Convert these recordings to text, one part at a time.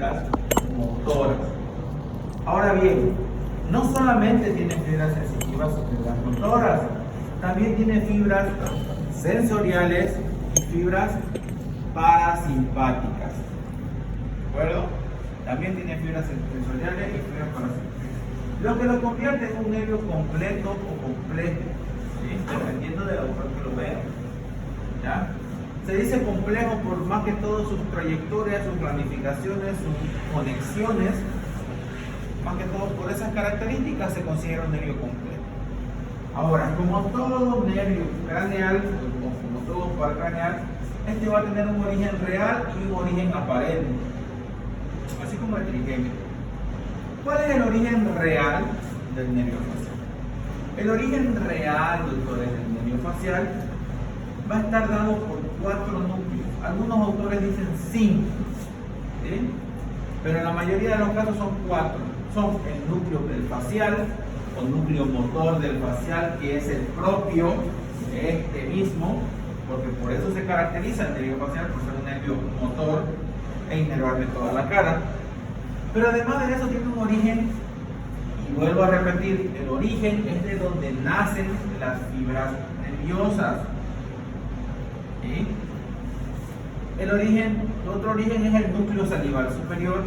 características motoras. Ahora bien, no solamente tiene fibras sensitivas o fibras motoras, también tiene fibras sensoriales y fibras parasimpáticas. ¿De acuerdo? También tiene fibras sensoriales y fibras parasimpáticas. Lo que lo convierte en un nervio completo o complejo, ¿sí? Dependiendo del autor que lo vea. ¿Ya? Se dice complejo por más que todo sus trayectorias, sus ramificaciones, sus conexiones. Más que todo por esas características se considera un nervio completo. Ahora, como todo nervio craneal, o como todo par craneal, este va a tener un origen real y un origen aparente, así como el trigémino. ¿Cuál es el origen real del nervio facial? El origen real, doctores, del nervio facial va a estar dado por 4 núcleos. Algunos autores dicen 5, ¿sí? Pero en la mayoría de los casos son 4. Son el núcleo del facial o núcleo motor del facial, que es el propio de este mismo, porque por eso se caracteriza el nervio facial, por ser un nervio motor e inervable toda la cara. Pero además de eso tiene un origen, y vuelvo a repetir, el origen es de donde nacen las fibras nerviosas. ¿Sí? Otro origen es el núcleo salival superior,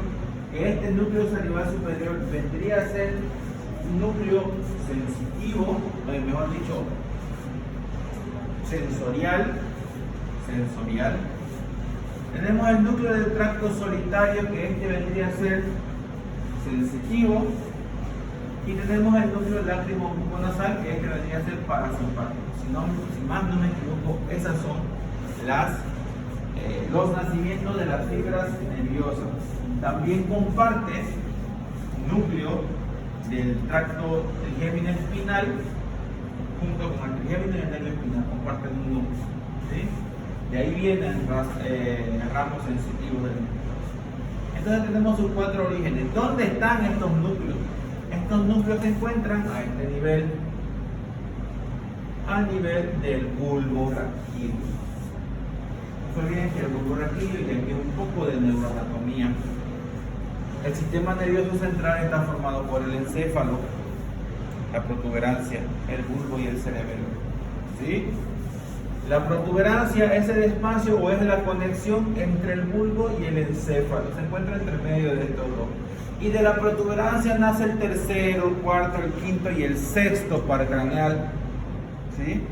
que este núcleo salival superior vendría a ser un núcleo sensitivo, o mejor dicho, sensorial. Tenemos el núcleo del tracto solitario, que este vendría a ser sensitivo, y tenemos el núcleo lágrimo buconasal, que este vendría a ser parasimpático. Si más no me equivoco, esas son los nacimientos de las fibras nerviosas. También comparte núcleo del tracto trigémino espinal junto con el trigémino y el nervio espinal, comparten un núcleo, ¿sí? De ahí vienen ramos sensitivos del nervio. Entonces tenemos sus 4 orígenes. ¿Dónde están estos núcleos? Estos núcleos se encuentran a este nivel, a nivel del bulbo raquídeo. No se olviden que el bulbo raquídeo, y aquí un poco de neuroanatomía. El sistema nervioso central está formado por el encéfalo, la protuberancia, el bulbo y el cerebelo. ¿Sí? La protuberancia es el espacio o es la conexión entre el bulbo y el encéfalo. Se encuentra entre medio de estos dos. Y de la protuberancia nace el tercero, el cuarto, el quinto y el sexto par craneal. ¿Sí?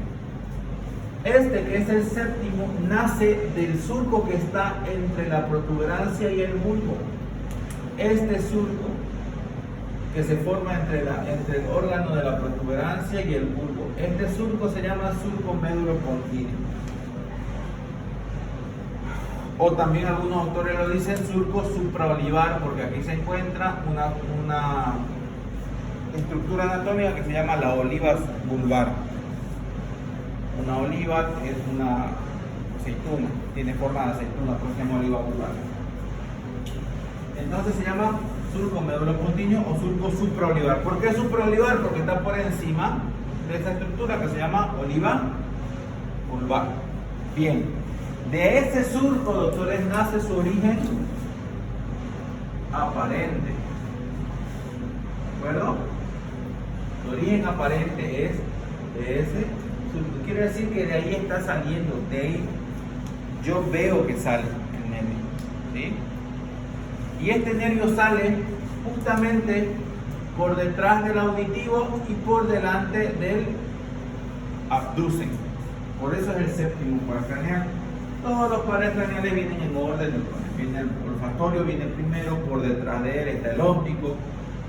Este, que es el séptimo, nace del surco que está entre la protuberancia y el bulbo. Este surco que se forma entre el órgano de la protuberancia y el bulbo, este surco se llama surco médulo-ponquíneo. O también algunos autores lo dicen surco supraolivar, porque aquí se encuentra una estructura anatómica que se llama la oliva vulvar. Una oliva es una aceituna, tiene forma de aceituna, por eso se llama oliva vulvar. Entonces se llama surco médulo-ponquíneo o surco supraolivar. ¿Por qué supraolivar? Porque está por encima de esa estructura que se llama oliva vulvar. Bien, de ese surco, doctores, nace su origen aparente. ¿De acuerdo? Su origen aparente es de ese surco. Quiere decir que de ahí está saliendo, de ahí yo veo que sale el nervio. ¿Sí? Y este nervio sale justamente por detrás del auditivo y por delante del abducen. Por eso es el séptimo par craneal. Todos los pares craneales vienen en orden. Viene el olfatorio, viene primero, por detrás de él está el óptico,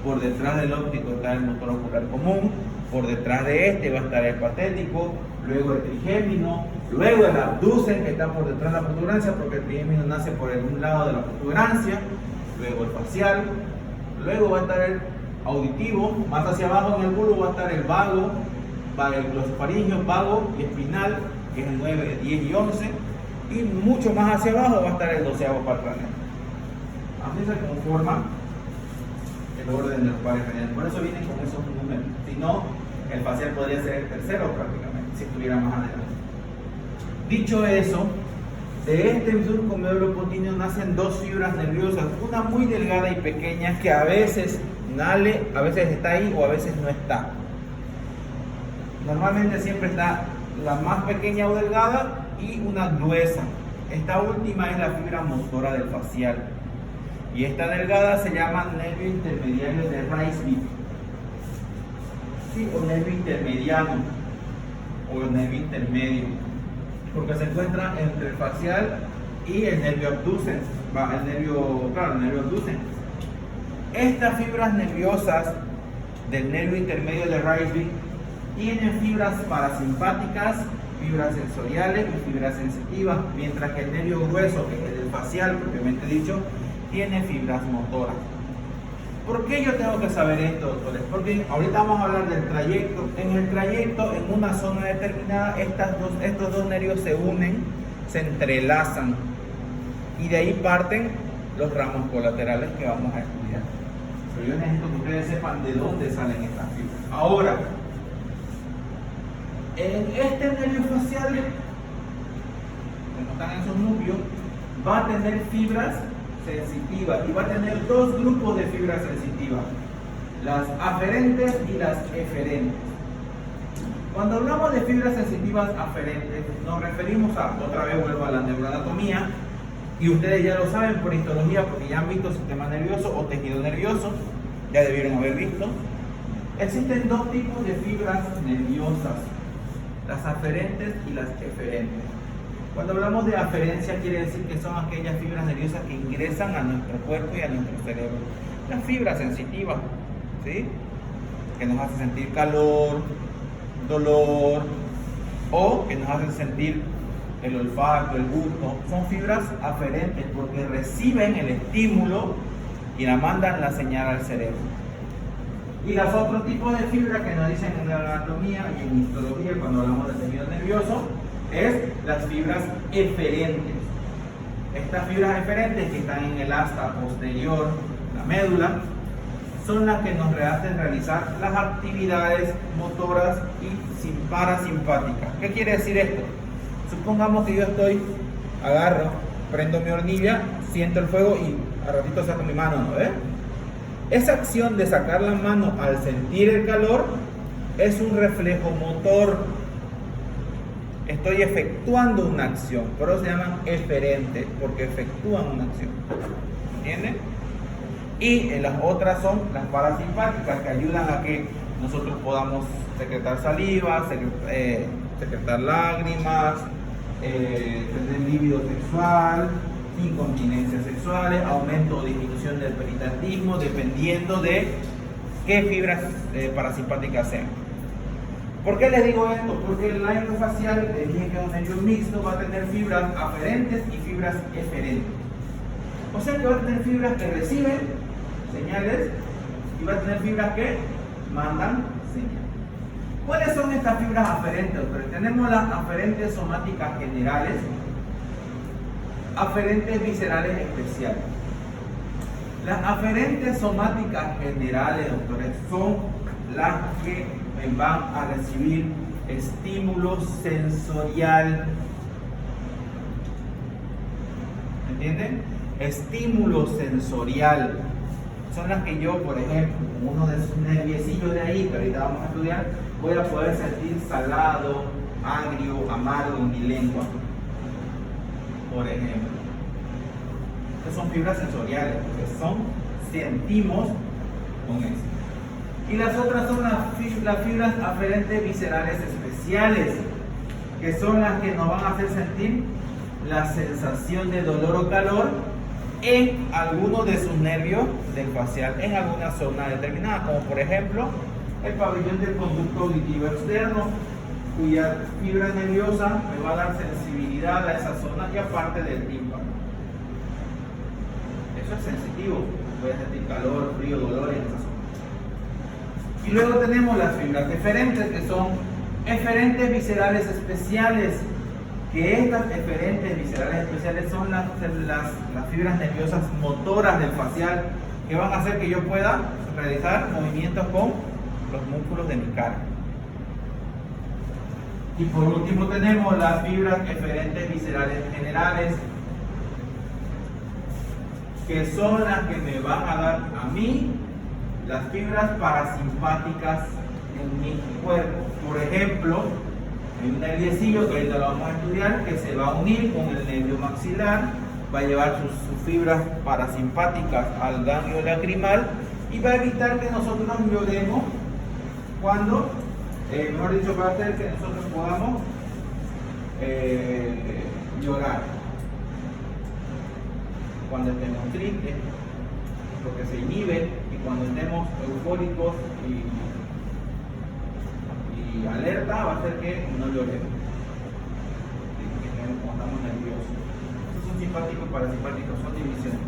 por detrás del óptico está el motor ocular común, por detrás de este va a estar el patético, luego el trigémino, luego el abducen, que está por detrás de la protuberancia, porque el trigémino nace por un lado de la protuberancia, luego el facial, luego va a estar el auditivo, más hacia abajo en el bulbo va a estar el vago, el glosofaringeo, vago y espinal, que es el 9, 10 y 11, y mucho más hacia abajo va a estar el 12º par craneal. Así se conforma el orden de los pares craneales. Por eso vienen con esos números. Si no, el facial podría ser el tercero prácticamente, si estuviera más adelante. Dicho eso, De este surco medulopontíneo nacen dos fibras nerviosas, una muy delgada y pequeña que a veces está ahí o a veces no está. Normalmente siempre está la más pequeña o delgada y una gruesa. Esta última es la fibra motora del facial. Y esta delgada se llama nervio intermediario de Reisbig. Sí, o nervio intermediano, o nervio intermedio, porque se encuentra entre el facial y el nervio abducens. El nervio abducens. Estas fibras nerviosas del nervio intermedio de Reisbig tienen fibras parasimpáticas, fibras sensoriales y fibras sensitivas, mientras que el nervio grueso, que es el facial propiamente dicho, tiene fibras motoras. ¿Por qué yo tengo que saber esto, doctores? Porque ahorita vamos a hablar del trayecto. En el trayecto, en una zona determinada, estos dos nervios se unen, se entrelazan y de ahí parten los ramos colaterales que vamos a estudiar. Pero yo necesito que ustedes sepan de dónde salen estas fibras. Ahora, en este nervio facial, como están en esos núcleos, va a tener fibras sensitivas y va a tener dos grupos de fibras sensitivas, las aferentes y las eferentes. Cuando hablamos de fibras sensitivas aferentes, nos referimos a, otra vez vuelvo a la neuroanatomía, y ustedes ya lo saben por histología, porque ya han visto sistema nervioso o tejido nervioso, ya debieron haber visto. Existen dos tipos de fibras nerviosas, las aferentes y las eferentes. Cuando hablamos de aferencia, quiere decir que son aquellas fibras nerviosas que ingresan a nuestro cuerpo y a nuestro cerebro. Las fibras sensitivas, ¿sí?, que nos hacen sentir calor, dolor, o que nos hacen sentir el olfato, el gusto, son fibras aferentes porque reciben el estímulo y la mandan la señal al cerebro. Y los otros tipos de fibras que nos dicen en la anatomía y en histología cuando hablamos del tejido nervioso es las fibras eferentes. Estas fibras eferentes que están en el asta posterior, la médula, son las que nos hacen realizar las actividades motoras y parasimpáticas. ¿Qué quiere decir esto? Supongamos que yo agarro, prendo mi hornilla, siento el fuego y al ratito saco mi mano, ¿no ves? Esa acción de sacar la mano al sentir el calor es un reflejo motor. Estoy efectuando una acción, por eso se llaman eferentes, porque efectúan una acción. ¿Entienden? Y las otras son las parasimpáticas, que ayudan a que nosotros podamos secretar saliva, secretar lágrimas, tener líbido sexual, incontinencias sexuales, aumento o disminución del peritantismo, dependiendo de qué fibras parasimpáticas sean. ¿Por qué les digo esto? Porque el nervio facial, dije que es un nervio mixto, va a tener fibras aferentes y fibras eferentes. O sea que va a tener fibras que reciben señales y va a tener fibras que mandan señales. ¿Cuáles son estas fibras aferentes? Pero tenemos las aferentes somáticas generales, aferentes viscerales especiales. Las aferentes somáticas generales, doctores, son las que van a recibir estímulo sensorial. ¿Entienden? Estímulo sensorial. Son las que yo, por ejemplo, uno de esos nerviecillos de ahí, que ahorita vamos a estudiar, voy a poder sentir salado, agrio, amargo en mi lengua, por ejemplo. Estas son fibras sensoriales, porque sentimos con eso. Y las otras son las fibras aferentes viscerales especiales, que son las que nos van a hacer sentir la sensación de dolor o calor en alguno de sus nervios del facial, en alguna zona determinada, como por ejemplo el pabellón del conducto auditivo externo, cuya fibra nerviosa me va a dar sensibilidad a esa zona y aparte del tímpano. Eso es sensitivo, voy a sentir calor, frío, dolor en esa zona. Y luego tenemos las fibras eferentes, que son eferentes viscerales especiales, que estas eferentes viscerales especiales son las fibras nerviosas motoras del facial, que van a hacer que yo pueda realizar movimientos con los músculos de mi cara. Y por último tenemos las fibras eferentes viscerales generales, que son las que me van a dar a mí las fibras parasimpáticas en mi cuerpo. Por ejemplo, hay un nerviecillo que ahorita lo vamos a estudiar, que se va a unir con el nervio maxilar, va a llevar sus fibras parasimpáticas al ganglio lacrimal y va a evitar que nosotros lloremos cuando, mejor dicho, va a hacer que nosotros podamos llorar cuando estemos tristes, porque se inhibe, y cuando estemos eufóricos y alerta, va a hacer que no lloremos, cuando estamos nerviosos. Estos son simpáticos y parasimpáticos, son divisiones.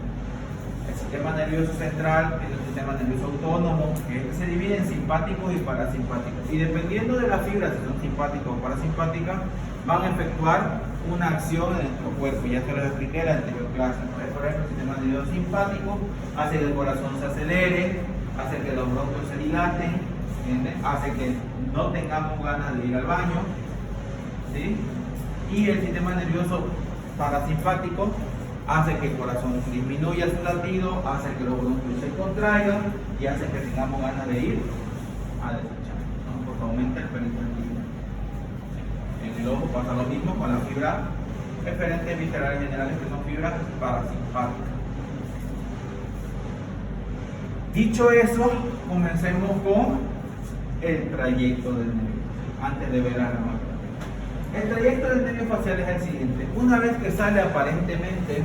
El sistema nervioso central tiene un sistema nervioso autónomo que se divide en simpáticos y parasimpáticos, y dependiendo de las fibras, si son simpáticas o parasimpáticas, van a efectuar una acción en nuestro cuerpo. Ya se lo expliqué en la anterior clase. Por ejemplo, el sistema nervioso simpático hace que el corazón se acelere, hace que los bronquios se dilaten, ¿entiendes? Hace que no tengamos ganas de ir al baño, ¿sí? Y el sistema nervioso parasimpático hace que el corazón disminuya su latido, hace que los bronquios se contraigan y hace que tengamos ganas de ir a desechar, ¿no? Porque aumenta el pericardio. En el ojo pasa lo mismo con las fibras eferentes viscerales generales, que son fibras parasimpáticas. Dicho eso, comencemos con el trayecto del nervio, antes de ver la rama. El trayecto del nervio facial es el siguiente. Una vez que sale aparentemente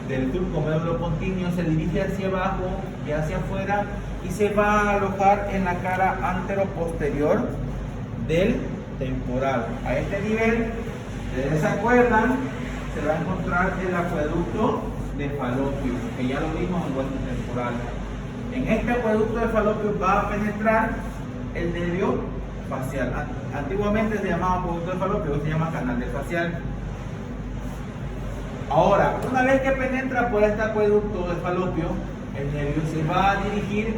del surco médulo-pontíneo, se dirige hacia abajo y hacia afuera y se va a alojar en la cara antero-posterior del temporal. A este nivel, ustedes se acuerdan, se va a encontrar el acueducto de Falopio, que ya lo vimos en vuestro temporal. En este acueducto de Falopio va a penetrar el nervio facial. Antiguamente se llamaba acueducto de Falopio, hoy se llama canal de facial. Ahora, una vez que penetra por este acueducto de Falopio, el nervio se va a dirigir,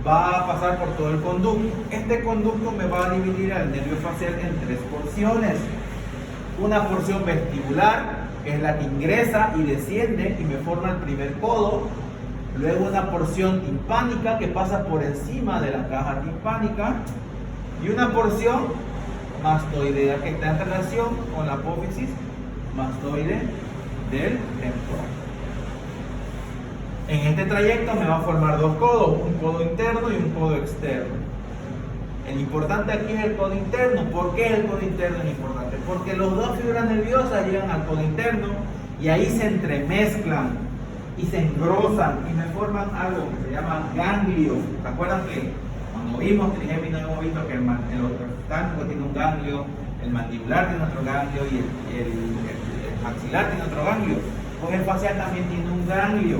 va a pasar por todo el conducto. Este conducto me va a dividir al nervio facial en tres porciones. Una porción vestibular, que es la que ingresa y desciende y me forma el primer codo. Luego una porción timpánica que pasa por encima de la caja timpánica. Y una porción mastoidea que está en relación con la apófisis mastoide del temporal. En este trayecto me va a formar dos codos, un codo interno y un codo externo. El importante aquí es el codo interno. ¿Por qué el codo interno es importante? Porque los dos fibras nerviosas llegan al codo interno y ahí se entremezclan y se engrosan y me forman algo que se llama ganglio. ¿Se acuerdan que cuando vimos trigémino hemos visto que el ortostático tiene un ganglio, el mandibular tiene otro ganglio y el maxilar tiene otro ganglio? Pues el facial también tiene un ganglio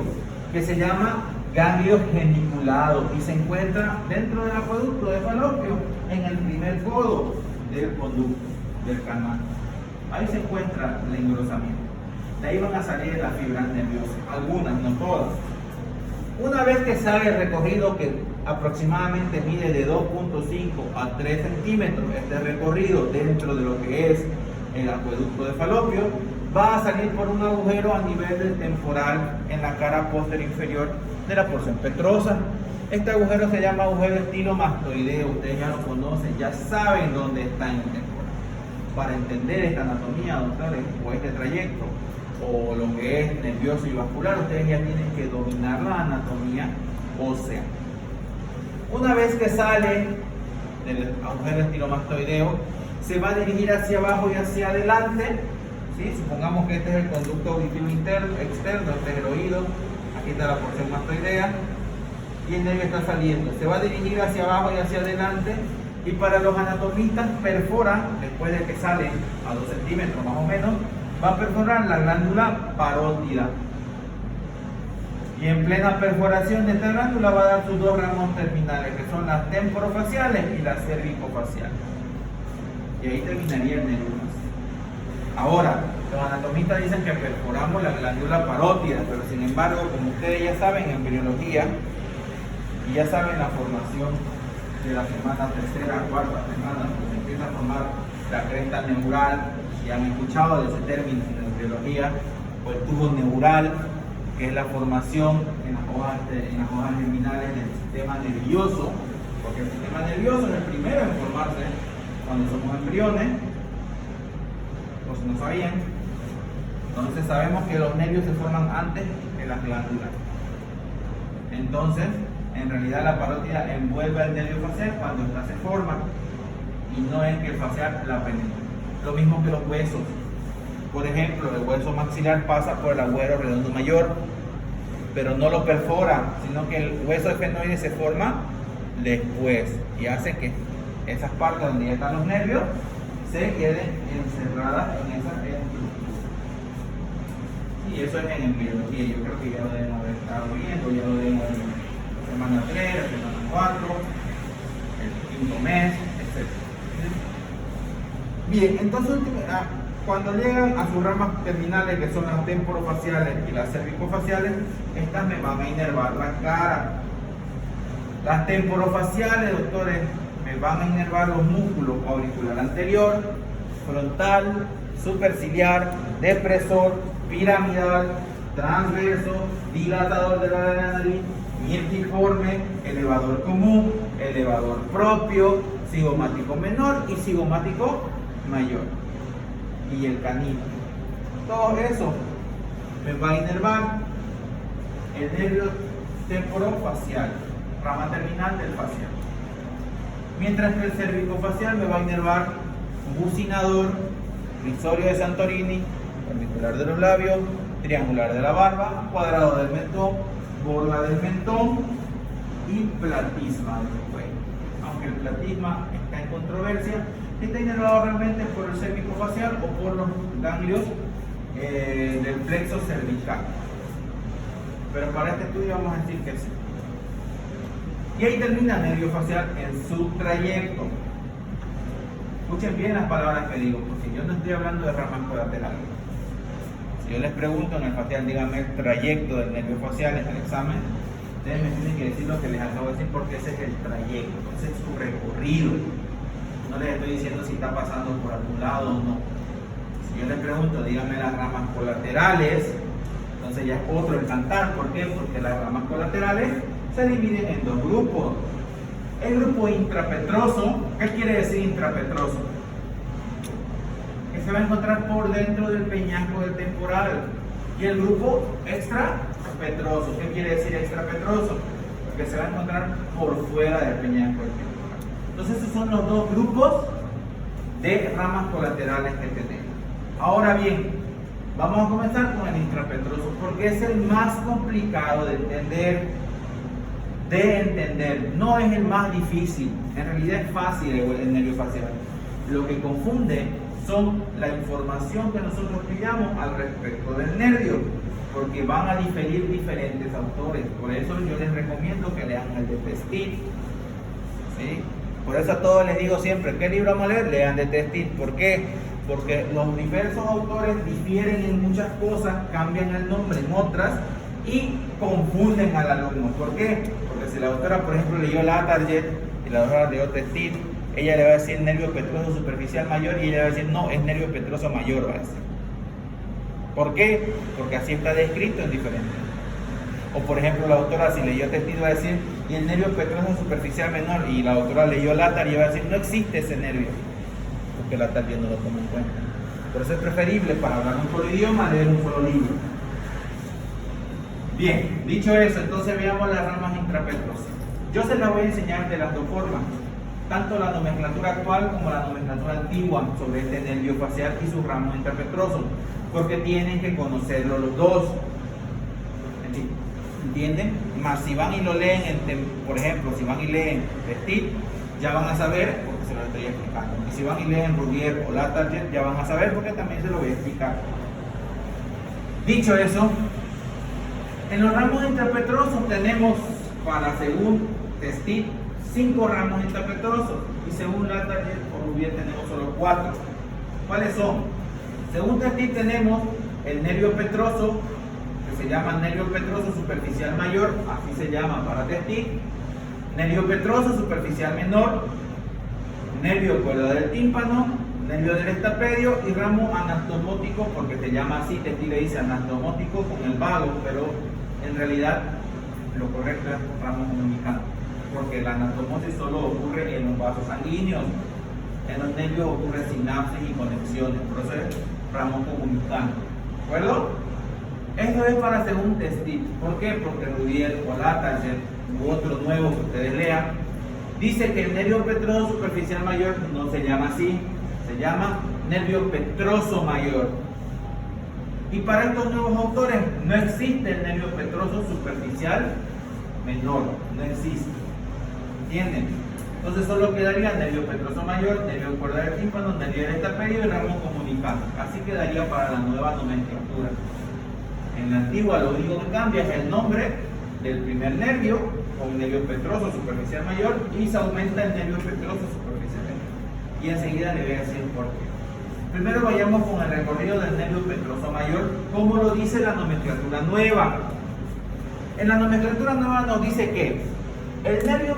que se llama ganglio geniculado y se encuentra dentro del acueducto de Falopio, en el primer codo del conducto del canal. Ahí se encuentra el engrosamiento. De ahí van a salir las fibras nerviosas, algunas, no todas. Una vez que sale el recorrido, que aproximadamente mide de 2.5 a 3 centímetros, este recorrido dentro de lo que es el acueducto de Falopio, va a salir por un agujero a nivel del temporal en la cara posterior inferior de la porción petrosa. Este agujero se llama agujero estilo mastoideo. Ustedes ya lo conocen, ya saben dónde está en el temporal. Para entender esta anatomía, doctores, o este trayecto, o lo que es nervioso y vascular, ustedes ya tienen que dominar la anatomía ósea. Una vez que sale del agujero estilo mastoideo, se va a dirigir hacia abajo y hacia adelante. ¿Sí? Supongamos que este es el conducto auditivo interno, externo, este es el oído, aquí está la porción mastoidea y el nervio está saliendo. Se va a dirigir hacia abajo y hacia adelante, y para los anatomistas perfora, después de que sale a 2 centímetros más o menos, va a perforar la glándula parótida. Y en plena perforación de esta glándula va a dar sus dos ramos terminales, que son las temporofaciales y las cervicofaciales. Y ahí terminaría el nervio. Ahora, los anatomistas dicen que perforamos la glándula parótida, pero sin embargo, como ustedes ya saben en embriología, y ya saben la formación de la semana tercera, cuarta semana, pues se empieza a formar la cresta neural. Si han escuchado de ese término en la biología, o el tubo neural, que es la formación en las hojas germinales del sistema nervioso, porque el sistema nervioso es el primero en formarse cuando somos embriones, por si no sabían. Entonces sabemos que los nervios se forman antes que las glándulas. Entonces, en realidad la parótida envuelve al nervio facial cuando ésta se forma, y no es que el facial la penetre. Lo mismo que los huesos. Por ejemplo, el hueso maxilar pasa por el agujero redondo mayor, pero no lo perfora, sino que el hueso efenoide se forma después y hace que esas partes donde ya están los nervios se queden encerradas en esas estructuras. Y eso es en biología. Yo creo que ya lo deben haber estado viendo, ya lo deben haber visto. Semana 3, semana 4, el quinto mes, etc. Bien, entonces cuando llegan a sus ramas terminales, que son las temporofaciales y las cervicofaciales, estas me van a inervar la cara. Las temporofaciales, doctores, me van a inervar los músculos auricular anterior, frontal, superciliar, depresor, piramidal, transverso, dilatador de la nariz, mirtiforme, elevador común, elevador propio, cigomático menor y cigomático mayor, y el canino. Todo eso me va a inervar el nervio temporofacial, rama terminal del facial. Mientras que el cervicofacial me va a inervar bucinador, rizorio de Santorini, orbicular de los labios, triangular de la barba, cuadrado del mentón, borla del mentón y platisma del cuello. Aunque el platisma está en controversia, está inervado realmente por el cervicofacial o por los ganglios del plexo cervical. Pero para este estudio vamos a decir que sí. Y ahí termina el nervio facial en su trayecto. Escuchen bien las palabras que digo, porque yo no estoy hablando de ramas colaterales. Si yo les pregunto en el facial, díganme el trayecto del nervio facial en el examen, ustedes me tienen que decir lo que les acabo de decir, porque ese es el trayecto, ese es su recorrido. No les estoy diciendo si está pasando por algún lado o no. Si yo les pregunto, díganme las ramas colaterales, entonces ya es otro el cantar. ¿Por qué? Porque las ramas colaterales se dividen en dos grupos. El grupo intrapetroso, ¿qué quiere decir intrapetroso? Que se va a encontrar por dentro del peñasco del temporal. Y el grupo extrapetroso, ¿qué quiere decir extrapetroso? Que se va a encontrar por fuera del peñasco del temporal. Entonces esos son los dos grupos de ramas colaterales que tenemos. Ahora bien, vamos a comenzar con el intrapetroso, porque es el más complicado de entender. No es el más difícil, en realidad es fácil el nervio facial. Lo que confunde son la información que nosotros pillamos al respecto del nervio, porque van a diferir diferentes autores. Por eso yo les recomiendo que lean el de Testit, ¿sí? Por eso a todos les digo siempre, ¿qué libro vamos a leer? Lean de Testit. ¿Por qué? Porque los diversos autores difieren en muchas cosas, cambian el nombre en otras y confunden al alumno. ¿Por qué? Porque si la doctora, por ejemplo, leyó la Target y la doctora leyó Testit, ella le va a decir nervio petroso superficial mayor y ella le va a decir no, es nervio petroso mayor, va a decir. ¿Por qué? Porque así está descrito en diferentes. O por ejemplo, la doctora si leyó Testit va a decir y el nervio petroso superficial menor, y la doctora leyó la Target y va a decir no existe ese nervio, porque la Target no lo toma en cuenta. Por eso es preferible para hablar un solo idioma leer un solo libro. Bien, dicho eso, entonces veamos las ramas intrapetrosas. Yo se las voy a enseñar de las dos formas, tanto la nomenclatura actual como la nomenclatura antigua sobre este nervio facial y sus ramos intrapetrosos, porque tienen que conocerlo los dos. ¿Entienden? Más si van y lo leen, por ejemplo, si van y leen Testit, ya van a saber, porque se lo estoy explicando. Y si van y leen Rouvier o la Target, ya van a saber, porque también se lo voy a explicar. Dicho eso, en los ramos intrapetrosos tenemos, según Testit, 5 ramos intrapetrosos, y según la Target o Rouvier tenemos solo 4. ¿Cuáles son? Según Testit tenemos el nervio petroso, que se llama nervio petroso superficial mayor, así se llama para Testit. nervio petroso superficial menor, nervio cuerda del tímpano, nervio del estapedio y ramo anastomótico, porque se llama así, Testi le dice anastomótico con el vago, pero en realidad lo correcto es ramo comunicante, porque la anastomosis solo ocurre en los vasos sanguíneos, en los nervios ocurre sinapsis y conexiones, por eso es ramo comunicante, ¿de acuerdo? Esto es para hacer un testit. ¿Por qué? Porque Rudiel o Latacher u otro nuevo que ustedes lean dice que el nervio petroso superficial mayor no se llama así, se llama nervio petroso mayor. Y para estos nuevos autores no existe el nervio petroso superficial menor, no existe. ¿Entienden? Entonces solo quedaría nervio petroso mayor, nervio cuerda del tímpano, nervio del estapedio y ramo comunicante. Así quedaría para la nueva nomenclatura. En la antigua lo único que cambia es el nombre del primer nervio con nervio petroso superficial mayor y se aumenta el nervio petroso superficial menor. Y enseguida le voy a decir por qué. Primero vayamos con el recorrido del nervio petroso mayor, como lo dice la nomenclatura nueva. En la nomenclatura nueva nos dice que el nervio,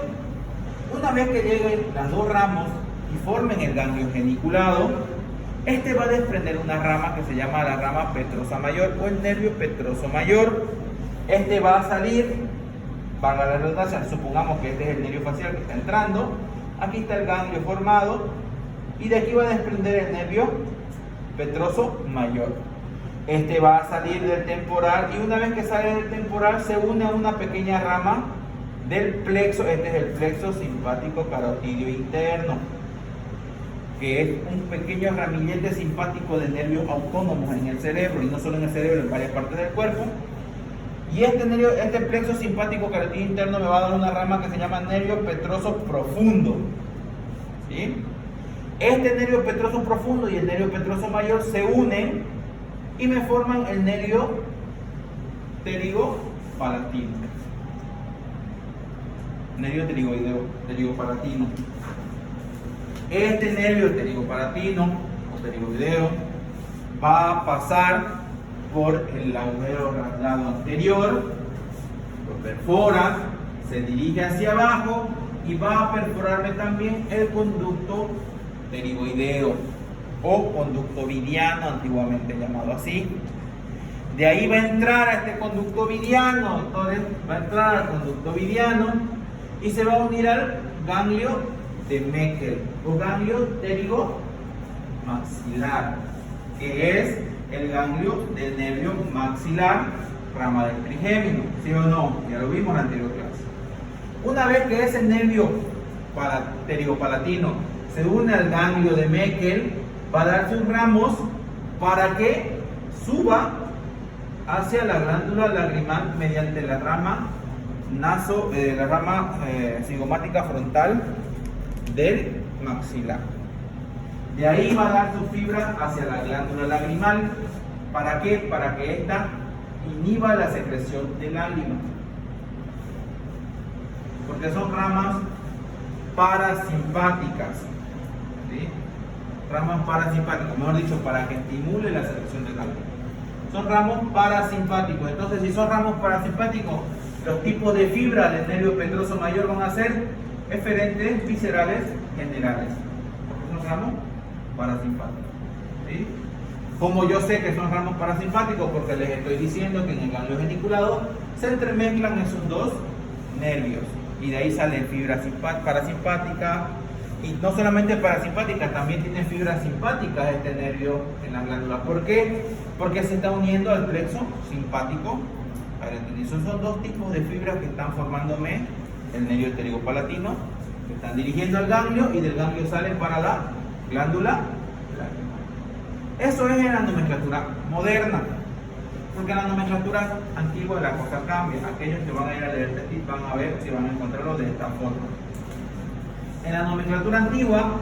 una vez que lleguen las dos ramos y formen el ganglio geniculado, este va a desprender una rama que se llama la rama petrosa mayor o el nervio petroso mayor. Este va a salir, para la redundancia, supongamos que este es el nervio facial que está entrando, aquí está el ganglio formado y de aquí va a desprender el nervio petroso mayor. Este va a salir del temporal y una vez que sale del temporal se une a una pequeña rama del plexo, este es el plexo simpático carotidio interno, que es un pequeño ramillete simpático de nervios autónomos en el cerebro, y no solo en el cerebro, en varias partes del cuerpo. Y este plexo simpático carotidio interno me va a dar una rama que se llama nervio petroso profundo. ¿Sí? Este nervio petroso profundo y el nervio petroso mayor se unen y me forman el nervio pterigopalatino. Nervio pterigopalatino. Este nervio pterigopalatino o pterigoideo va a pasar por el agujero lado anterior, lo perfora, se dirige hacia abajo y va a perforarme también el conducto pterigoideo o conducto vidiano, antiguamente llamado así. De ahí va a entrar a este conducto vidiano, entonces va a entrar al conducto vidiano y se va a unir al ganglio de Meckel o ganglio pterigomaxilar, que es el ganglio del nervio maxilar, rama del trigémino, ¿sí o no? Ya lo vimos en la anterior clase. Una vez que ese nervio pterigopalatino se une al ganglio de Meckel, va a dar sus ramos para que suba hacia la glándula lagrimal mediante la rama cigomática frontal del maxilar. De ahí va a dar sus fibras hacia la glándula lagrimal. ¿Para qué? Para que ésta inhiba la secreción de lágrimas. Porque son ramas parasimpáticas. ¿Sí? Ramas parasimpáticas, mejor dicho, para que estimule la secreción de lágrimas. Son ramos parasimpáticos. Entonces, si son ramos parasimpáticos, los tipos de fibra del nervio petroso mayor van a ser eferentes, viscerales, generales. Porque son ramos parasimpáticos. ¿Sí? Como yo sé que son ramos parasimpáticos, porque les estoy diciendo que en el ganglio geniculado se entremezclan esos dos nervios y de ahí salen fibras parasimpáticas, y no solamente parasimpáticas, también tiene fibras simpáticas este nervio en la glándula. ¿Por qué? Porque se está uniendo al plexo simpático. Esos son dos tipos de fibras que están formándome el nervio pterigopalatino, que están dirigiendo al ganglio y del ganglio salen para la glándula lagrimal. Eso es en la nomenclatura moderna, porque en la nomenclatura antigua la cosa cambia. Aquellos que van a ir a leer este tip van a ver si van a encontrarlo de esta forma. En la nomenclatura antigua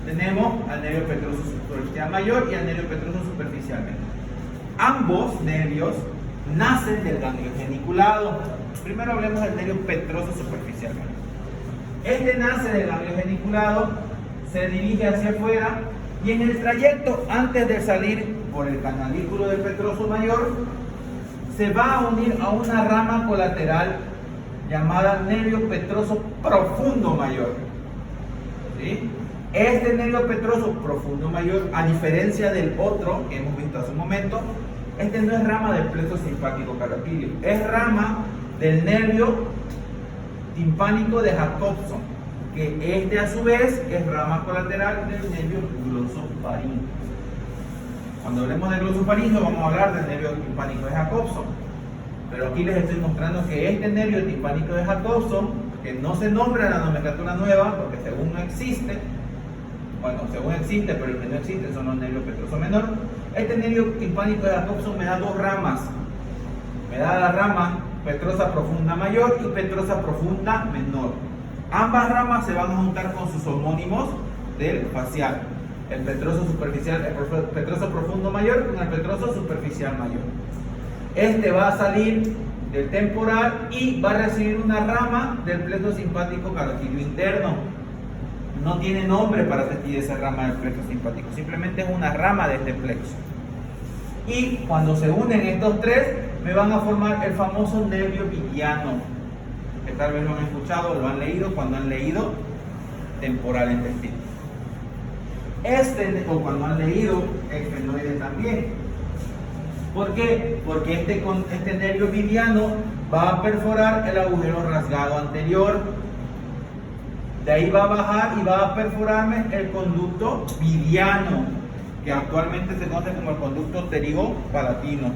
tenemos al nervio petroso superficial mayor y al nervio petroso superficial menor. Ambos nervios nacen del ganglio geniculado. Primero hablemos del nervio petroso superficial menor. Este nace del ganglio geniculado, se dirige hacia afuera y en el trayecto antes de salir por el canalículo del petroso mayor se va a unir a una rama colateral llamada nervio petroso profundo mayor. ¿Sí? Este nervio petroso profundo mayor, a diferencia del otro que hemos visto hace un momento, este no es rama del plexo simpático carotídeo, es rama del nervio timpánico de Jacobson, que este a su vez es rama colateral del nervio glosofaríngeo. Cuando hablemos del glosofaríngeo vamos a hablar del nervio timpánico de Jacobson, pero aquí les estoy mostrando que este nervio timpánico de Jacobson, que no se nombra en la nomenclatura nueva porque según no existe, según existe, pero el que no existe son los nervios petroso menor. Este nervio timpánico de Jacobson me da dos ramas. Me da la rama petrosa profunda mayor y petrosa profunda menor. Ambas ramas se van a juntar con sus homónimos del facial. El petroso superficial, el petroso profundo mayor con el petroso superficial mayor. Este va a salir del temporal y va a recibir una rama del plexo simpático carotídeo interno. No tiene nombre para sentir esa rama del plexo simpático, simplemente es una rama de este plexo. Y cuando se unen estos tres, me van a formar el famoso nervio vidiano, que tal vez lo han escuchado, lo han leído cuando han leído temporal intestino. O cuando han leído esfenoide también. ¿Por qué? Porque este nervio vidiano va a perforar el agujero rasgado anterior. De ahí va a bajar y va a perforarme el conducto vidiano, que actualmente se conoce como el conducto pterigo-palatino.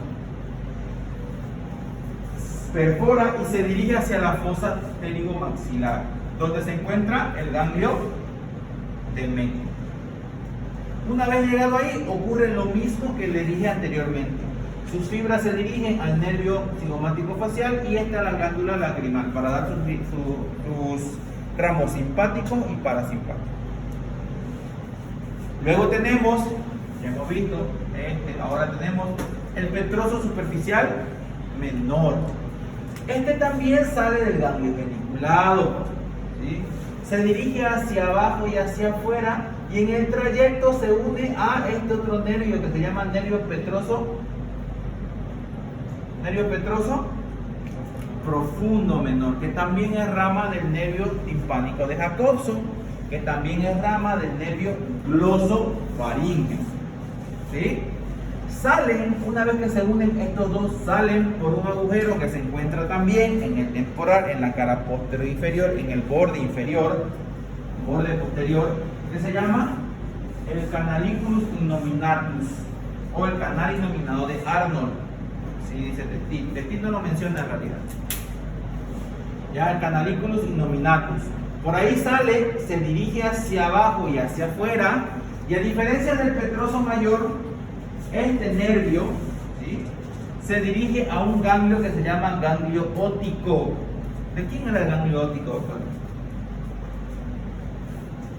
Perfora y se dirige hacia la fosa pterigomaxilar, donde se encuentra el ganglio de Meckel. Una vez llegado ahí, ocurre lo mismo que le dije anteriormente. Sus fibras se dirigen al nervio cigomático facial y esta a la glándula lacrimal para dar sus ramos simpáticos y parasimpáticos. Luego tenemos, ya hemos visto, ahora tenemos el petroso superficial menor. Este también sale del ganglio geniculado, ¿sí? Se dirige hacia abajo y hacia afuera y en el trayecto se une a este otro nervio que se llama nervio petroso profundo menor, que también es rama del nervio timpánico de Jacobson, que también es rama del nervio glosofaríngeo. ¿Sí? Salen, una vez que se unen estos dos, salen por un agujero que se encuentra también en el temporal, en la cara posterior inferior, en el borde inferior, borde posterior, que se llama el canalicus innominatus o el canal innominado de Arnold. Sí, dice Testin. Testin no lo menciona en realidad. Ya el canalicus innominatus. Por ahí sale, se dirige hacia abajo y hacia afuera, y a diferencia del petroso mayor, este nervio, ¿sí?, se dirige a un ganglio que se llama ganglio óptico. ¿De quién era el ganglio óptico, doctor?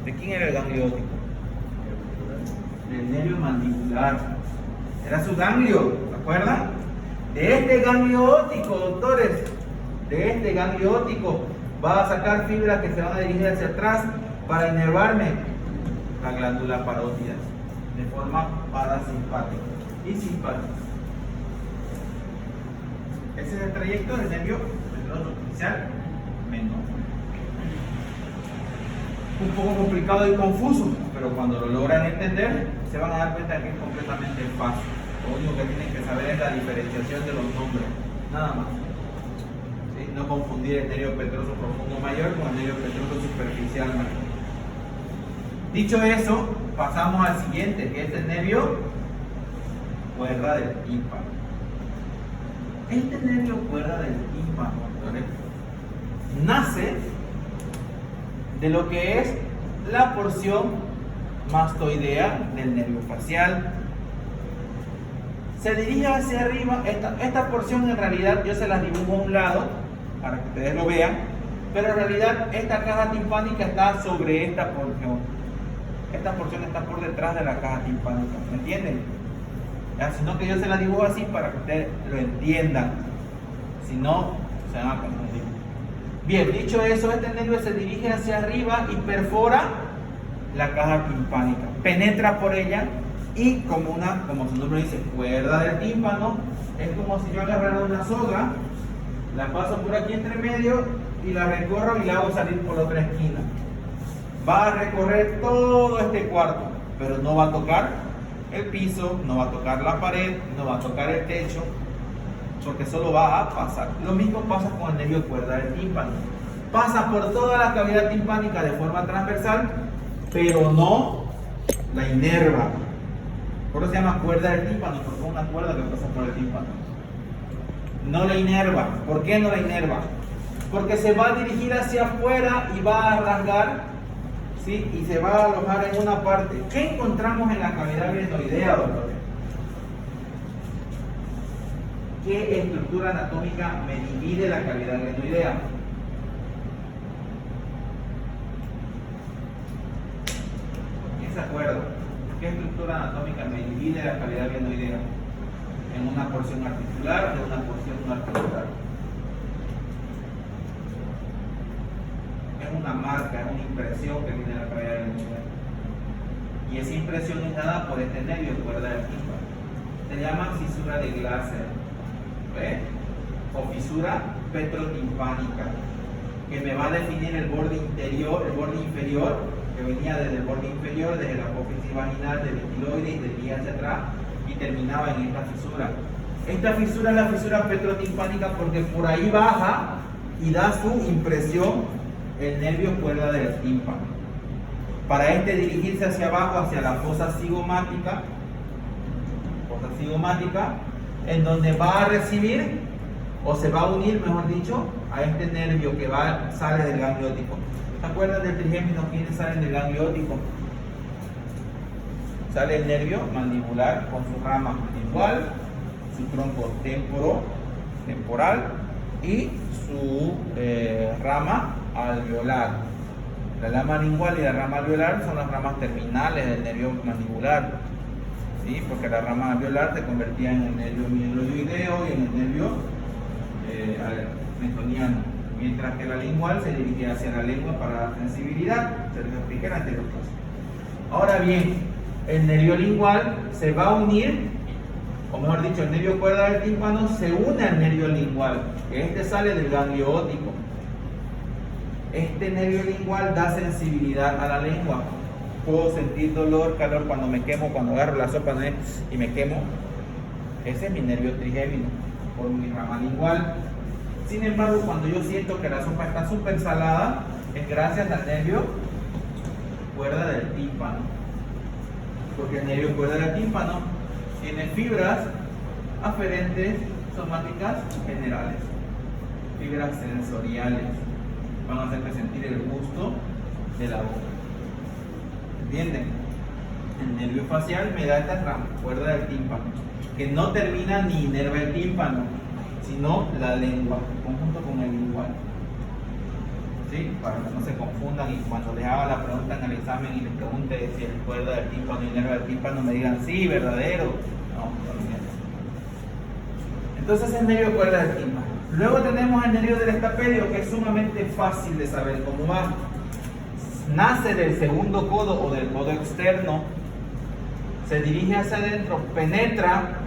¿De quién era el ganglio óptico? Del nervio mandibular. Era su ganglio, ¿se acuerdan? De este ganglio óptico, doctores, de este ganglio óptico va a sacar fibras que se van a dirigir hacia atrás para inervarme la glándula parótida de forma parasimpática y simpática. Ese es el trayecto del nervio petroso superficial menor. Un poco complicado y confuso, pero cuando lo logran entender se van a dar cuenta que es completamente fácil. Lo único que tienen que saber es la diferenciación de los nombres, nada más. ¿Sí? No confundir el nervio petroso profundo mayor con el nervio petroso superficial mayor. Dicho eso, pasamos al siguiente, que es el nervio cuerda del tímpano. Este nervio cuerda del tímpano, nace de lo que es la porción mastoidea del nervio facial. Se dirige hacia arriba. Esta porción en realidad yo se la dibujo a un lado para que ustedes lo vean, pero en realidad esta caja timpánica está sobre esta porción. Esta porción está por detrás de la caja timpánica, ¿me entienden? ¿Ya? Sino que yo se la dibujo así para que ustedes lo entiendan, si no se van a confundir. Bien, dicho eso, este nervio se dirige hacia arriba y perfora la caja timpánica, penetra por ella y como su nombre dice, cuerda del tímpano, es como si yo agarrara una soga, La paso por aquí entre medio y la recorro y la hago salir por la otra esquina. Va a recorrer todo este cuarto, pero no va a tocar el piso, no va a tocar la pared, no va a tocar el techo, porque solo va a pasar. Lo mismo pasa con el nervio cuerda del tímpano. Pasa por toda la cavidad timpánica de forma transversal, pero no la inerva. Por eso se llama cuerda del tímpano, porque es una cuerda que pasa por el tímpano. No la inerva. ¿Por qué no la inerva? Porque se va a dirigir hacia afuera y va a rasgar, ¿sí? Y se va a alojar en una parte. ¿Qué encontramos en la cavidad glenoidea, doctor? ¿Qué estructura anatómica me divide la cavidad glenoidea? ¿Quién se acuerda? ¿Qué estructura anatómica me divide la cavidad glenoidea? En una porción articular y en una porción no articular. Es una marca, es una impresión que tiene la cavidad glenoidea. Y esa impresión es dada por este nervio cuerda del tímpano. Se llama fisura de Glaser, ¿ve? O fisura petrotimpánica, que me va a definir el borde interior, el borde inferior, que venía desde el borde inferior, desde la apófisis vaginal, del estiloide y del día hacia atrás, y terminaba en esta fisura. Esta fisura es la fisura petrotimpánica porque por ahí baja y da su impresión el nervio cuerda del tímpano. Para dirigirse hacia abajo, hacia la fosa cigomática, en donde va a recibir, o se va a unir, mejor dicho, a este nervio que sale del ganglio óptico. ¿Se acuerdan del trigémino? ¿Quiénes salen del ganglio óptico? Sale el nervio mandibular con su rama lingual, su tronco temporal y su rama alveolar. La rama lingual y la rama alveolar son las ramas terminales del nervio mandibular, ¿sí? Porque la rama alveolar se convertía en el nervio mieloideo y en el nervio metoniano, mientras que la lingual se dirigía hacia la lengua para la sensibilidad. Se les expliqué en la anterior clase. Ahora bien, el nervio lingual se va a unir, o mejor dicho, el nervio cuerda del tímpano se une al nervio lingual, que sale del ganglio óptico. Este nervio lingual da sensibilidad a la lengua. Puedo sentir dolor, calor cuando me quemo, cuando agarro la sopa y me quemo. Ese es mi nervio trigémino, por mi rama lingual. Sin embargo, cuando yo siento que la sopa está súper salada, es gracias al nervio cuerda del tímpano. Porque el nervio cuerda del tímpano tiene fibras aferentes somáticas generales, fibras sensoriales. Van a hacerte sentir el gusto de la boca. ¿Entienden? El nervio facial me da esta rama, cuerda del tímpano, que no termina ni inerva el tímpano, sino la lengua, conjunto con el lingual. ¿Sí? Para que no se confundan y cuando les haga la pregunta en el examen y les pregunte si el cuerda del tímpano y inerva del tímpano, me digan sí, verdadero. No, no. Entonces el nervio cuerda del tímpano. Luego tenemos el nervio del estapedio, que es sumamente fácil de saber cómo va. Nace del segundo codo o del codo externo, se dirige hacia adentro, penetra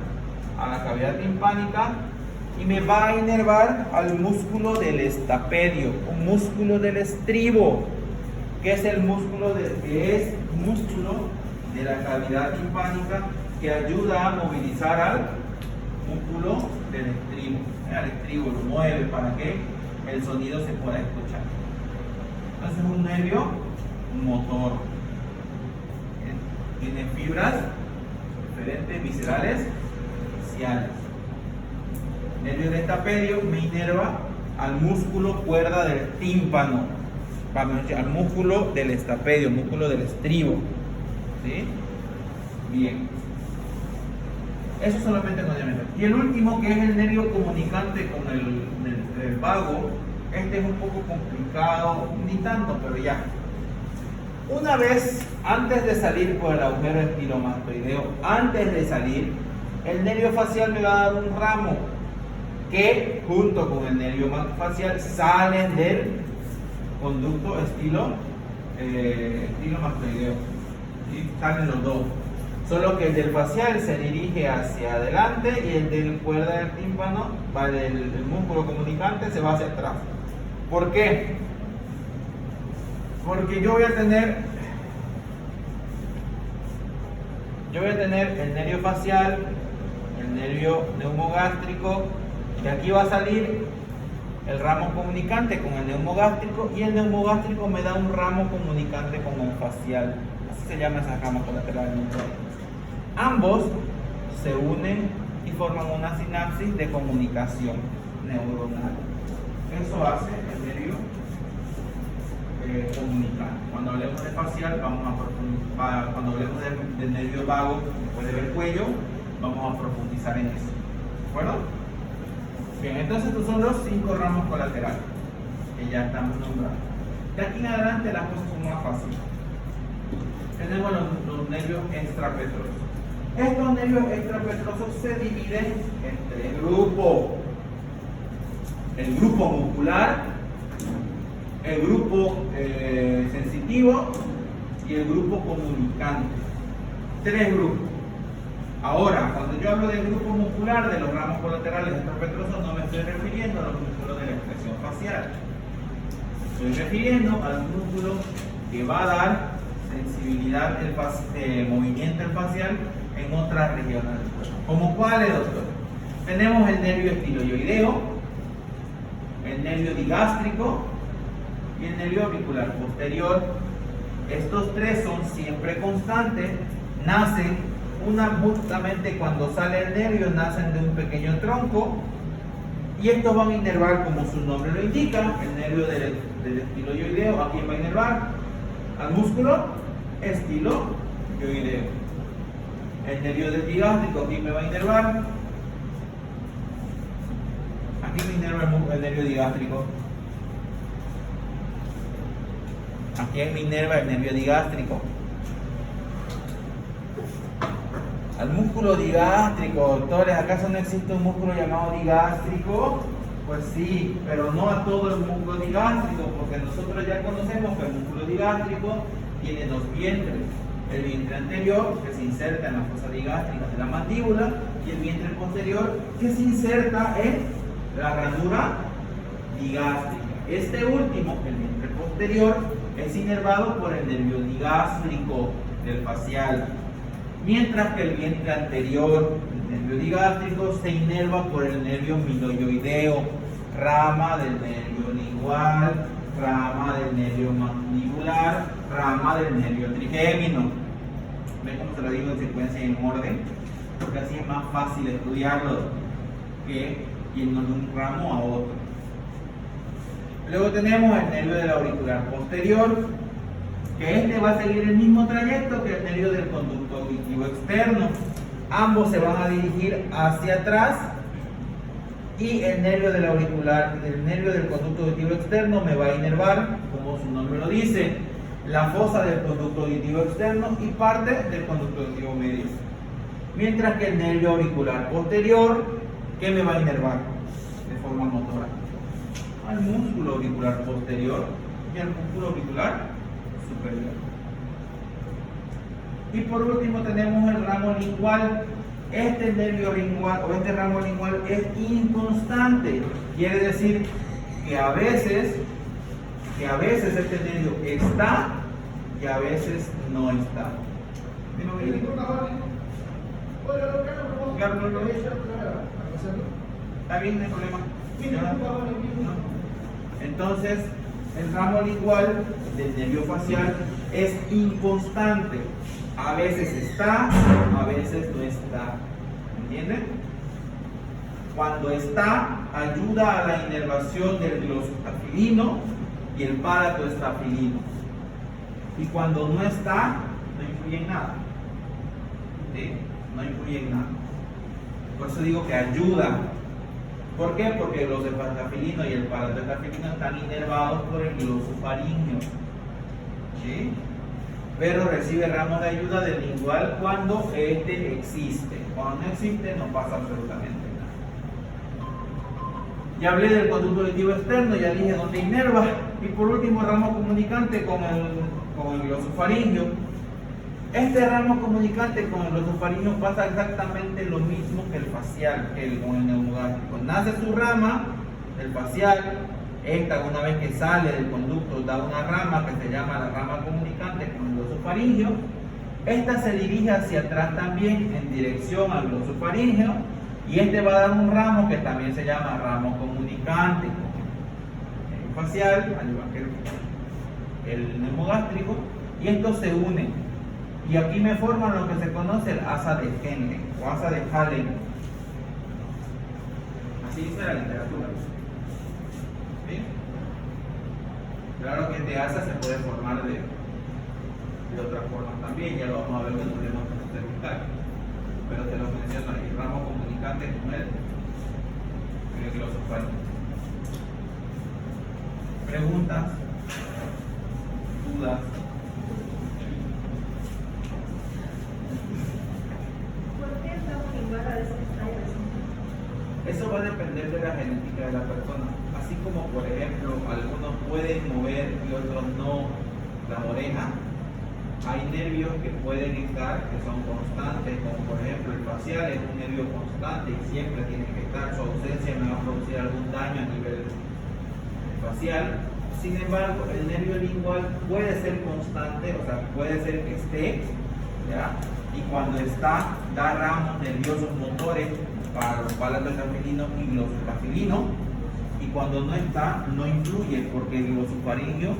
a la cavidad timpánica y me va a inervar al músculo del estapedio, un músculo del estribo, que es el músculo de la cavidad timpánica, que ayuda a movilizar al músculo del estribo. El estribo lo mueve para que el sonido se pueda escuchar. Entonces es un nervio motor. Tiene fibras diferentes, viscerales, faciales. El nervio del estapedio me inerva al músculo cuerda del tímpano, al músculo del estapedio, músculo del estribo. ¿Sí? Bien. Eso solamente con el nervio. Y el último, que es el nervio comunicante con el vago, este es un poco complicado, ni tanto, pero ya. Una vez, antes de salir por el agujero estilomastoideo, antes de salir, el nervio facial me va a dar un ramo que, junto con el nervio facial, salen del conducto estilomastoideo. ¿Sí? Salen los dos. Solo que el del facial se dirige hacia adelante y el del cuerda del tímpano, el músculo comunicante, se va hacia atrás. ¿Por qué? Porque yo voy a tener el nervio facial, el nervio neumogástrico, y aquí va a salir el ramo comunicante con el neumogástrico, y el neumogástrico me da un ramo comunicante con el facial. Así se llama esa rama colateral. Ambos se unen y forman una sinapsis de comunicación neuronal. Eso hace el nervio comunicante. Cuando hablemos de facial, cuando hablemos del nervio vago, después de ver el cuello, vamos a profundizar en eso. ¿De acuerdo? Bien, entonces estos son los 5 ramos colaterales que ya estamos nombrando. De aquí en adelante las cosas son más fáciles. Tenemos los nervios extrapetrosos. Estos nervios extrapetrosos se dividen en 3 grupos: el grupo muscular, el grupo sensitivo y el grupo comunicante. 3 grupos. Ahora, cuando yo hablo del grupo muscular de los ramos colaterales extrapetrosos, no me estoy refiriendo a los músculos de la expresión facial. Estoy refiriendo al músculo que va a dar sensibilidad movimiento facial en otras regiones del cuerpo. ¿Como cuáles, doctor? Tenemos el nervio estiloioideo, el nervio digástrico y el nervio auricular posterior. Estos 3 son siempre constantes, nacen justamente cuando sale el nervio, nacen de un pequeño tronco, y estos van a inervar, como su nombre lo indica, el nervio del estiloioideo. ¿A quién va a inervar? Al músculo estiloioideo. El nervio del digástrico, ¿a quién me va a inervar? ¿A quién me inerva el nervio digástrico? ¿A quién me inerva el nervio digástrico? Al músculo digástrico. Doctores, ¿acaso no existe un músculo llamado digástrico? Pues sí, pero no a todo el músculo digástrico, porque nosotros ya conocemos que el músculo digástrico tiene 2 vientres: el vientre anterior, que se inserta en la fosa digástrica de la mandíbula, y el vientre posterior, que se inserta en la ranura digástrica. Este último, el vientre posterior, es inervado por el nervio digástrico del facial, mientras que el vientre anterior, el nervio digástrico, se inerva por el nervio miloioideo, rama del nervio lingual, rama del nervio mandibular, rama del nervio trigémino. ¿Ven cómo se lo digo en secuencia y en orden? Porque así es más fácil estudiarlo que yendo de un ramo a otro. Luego tenemos el nervio del auricular posterior, que va a seguir el mismo trayecto que el nervio del conducto auditivo externo. Ambos se van a dirigir hacia atrás, y el nervio del conducto auditivo externo me va a inervar, como su nombre lo dice, la fosa del conducto auditivo externo y parte del conducto auditivo medio. Mientras que el nervio auricular posterior, ¿qué me va a inervar de forma motora? Al músculo auricular posterior y al músculo auricular superior. Y por último tenemos el ramo lingual. Este nervio lingual o este ramo lingual es inconstante. Quiere decir que a veces este nervio está y a veces no está. ¿Está bien? No hay problema. Entonces, el ramo lingual del nervio facial es inconstante. A veces está, a veces no está. ¿Entienden? Cuando está, ayuda a la inervación del glosostafilino y el palatostafilino. Y cuando no está, no influye en nada. ¿Sí? No influye en nada. Por eso digo que ayuda. ¿Por qué? Porque el glosostafilino y el palatostafilino están inervados por el glosofaringeo. ¿Sí? Pero recibe ramos de ayuda del lingual cuando este existe. Cuando no existe, no pasa absolutamente nada. Ya hablé del conducto auditivo externo, ya dije dónde inerva. Y por último, ramo comunicante con el glosofaringeo. Este ramo comunicante con el glosofaringeo pasa exactamente lo mismo que el facial, con el neumogástrico. Nace su rama, el facial, esta una vez que sale del conducto da una rama que se llama la rama comunicante con el glosofaringeo. Esta se dirige hacia atrás también en dirección al glosofaringeo y este va a dar un ramo que también se llama ramo comunicante facial, al igual que el neumogástrico, y estos se unen. Y aquí me forman lo que se conoce el asa de Henle o asa de Hallen. Así dice la literatura. ¿Sí? Claro que este asa se puede formar de otras formas también, ya lo vamos a ver cuando tenemos que cervical. Pero te lo menciono ahí, ramo comunicante con el glosofaringeo. Preguntas, dudas. Eso va a depender de la genética de la persona. Así como, por ejemplo, algunos pueden mover y otros no la oreja, hay nervios que pueden estar, que son constantes, como por ejemplo el facial es un nervio constante y siempre tiene que estar. Su ausencia me va a producir algún daño a nivel facial. Sin embargo, el nervio lingual puede ser constante, o sea, puede ser que esté, ¿ya? Y cuando está, da ramos nerviosos motores para los palatos estafilinos y glosopafilinos, y cuando no está, no influye porque el glosofaringeo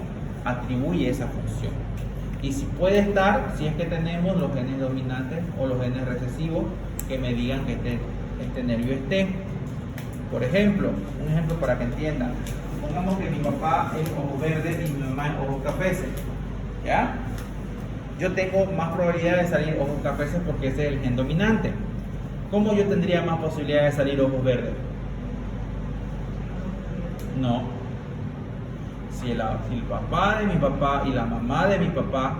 atribuye esa función. Y si puede estar, si es que tenemos los genes dominantes o los genes recesivos que me digan que este nervio esté. Por ejemplo, un ejemplo para que entiendan, supongamos que mi papá es ojos verdes y mi mamá es ojos cafeces, ¿ya? Yo tengo más probabilidad de salir ojos cafeces porque ese es el gen dominante. ¿Cómo yo tendría más posibilidad de salir ojos verdes? No. Si el papá de mi papá y la mamá de mi papá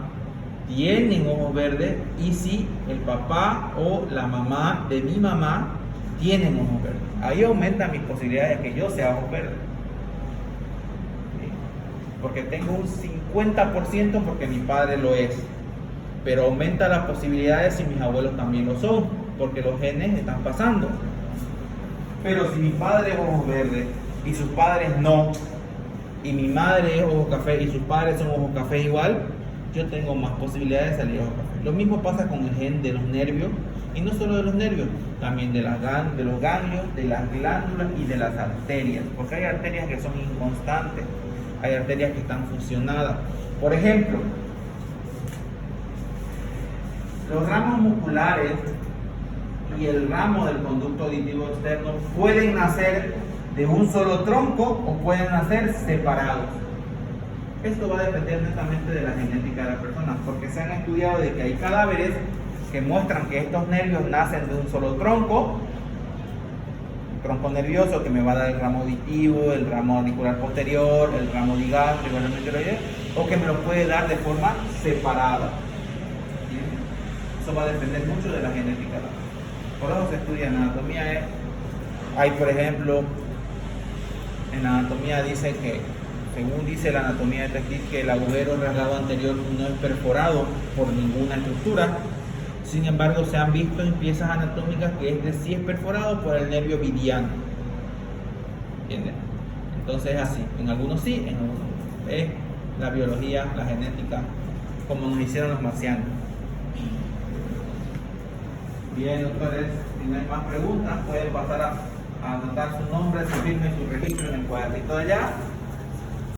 tienen ojos verdes y si el papá o la mamá de mi mamá tienen ojos verdes, ahí aumentan mis posibilidades de que yo sea ojos verdes. ¿Sí? Porque tengo un 50% porque mi padre lo es, pero aumenta las posibilidades si mis abuelos también lo son, porque los genes están pasando. Pero si mi padre es ojos verdes y sus padres no, y mi madre es ojos café y sus padres son ojos café igual, yo tengo más posibilidades de salir ojos café. Lo mismo pasa con el gen de los nervios, y no solo de los nervios, también de los ganglios, de las glándulas y de las arterias, porque hay arterias que son inconstantes, hay arterias que están fusionadas. Por ejemplo, los ramos musculares y el ramo del conducto auditivo externo pueden nacer de un solo tronco o pueden nacer separados. Esto va a depender netamente de la genética de la persona, porque se han estudiado de que hay cadáveres que muestran que estos nervios nacen de un solo tronco, un tronco nervioso que me va a dar el ramo auditivo, el ramo auricular posterior, el ramo digástrico, el ramo interoideo, o que me lo puede dar de forma separada. Eso va a depender mucho de la genética. Por eso se estudia en anatomía. Hay, por ejemplo, en anatomía dice que, según dice la anatomía de textil, que el agujero rasgado anterior no es perforado por ninguna estructura. Sin embargo, se han visto en piezas anatómicas que este sí es perforado por el nervio vidiano. ¿Entienden? Entonces es así. En algunos sí, en algunos no. Es la biología, la genética, como nos hicieron los marcianos. Bien, doctores, si no hay más preguntas, pueden pasar a anotar su nombre, su firma y su registro en el cuadernito de allá.